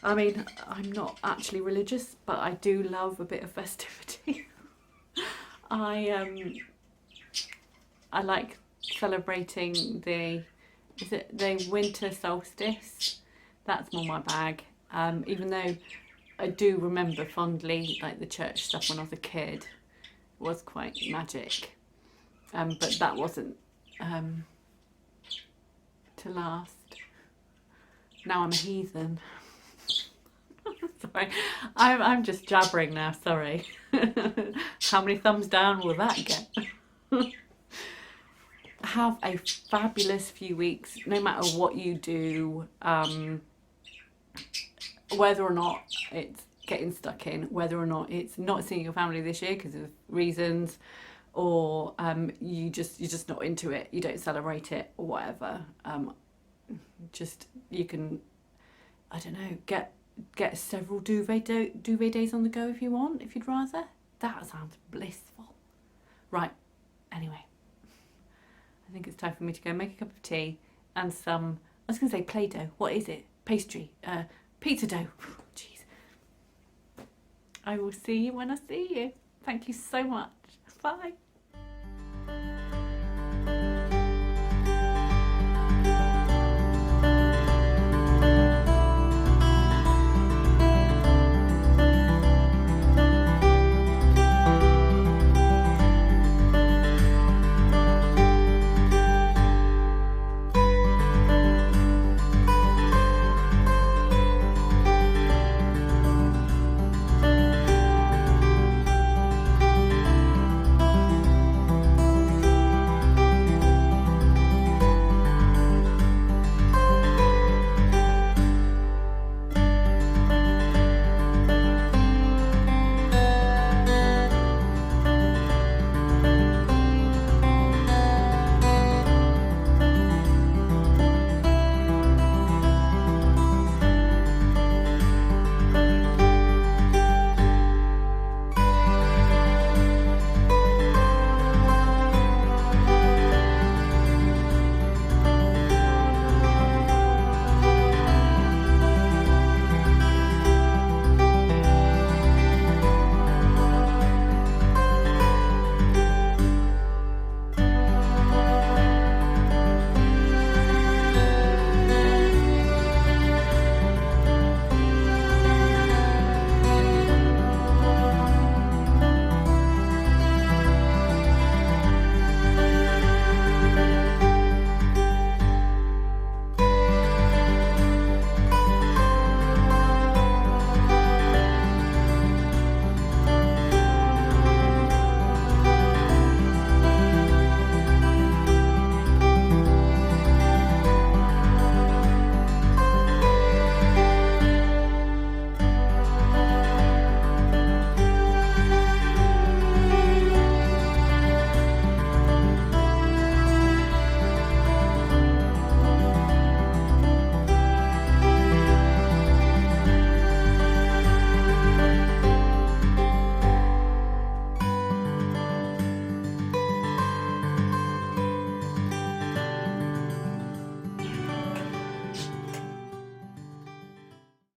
I mean, I'm not actually religious, but I do love a bit of festivity. I like celebrating the winter solstice. That's more my bag. Even though I do remember fondly like the church stuff when I was a kid. It was quite magic. But that wasn't to last. Now I'm a heathen. Sorry, I'm just jabbering now, sorry. How many thumbs down will that get? Have a fabulous few weeks, no matter what you do, whether or not it's getting stuck in, whether or not it's not seeing your family this year because of reasons, or you're just not into it, you don't celebrate it, or whatever. Just, you can, I don't know, get several duvet days on the go if you want, if you'd rather. That sounds blissful. Right, anyway, I think it's time for me to go make a cup of tea and some, I was going to say Play-Doh, what is it? Pastry, pizza dough. Jeez. I will see you when I see you. Thank you so much. Bye.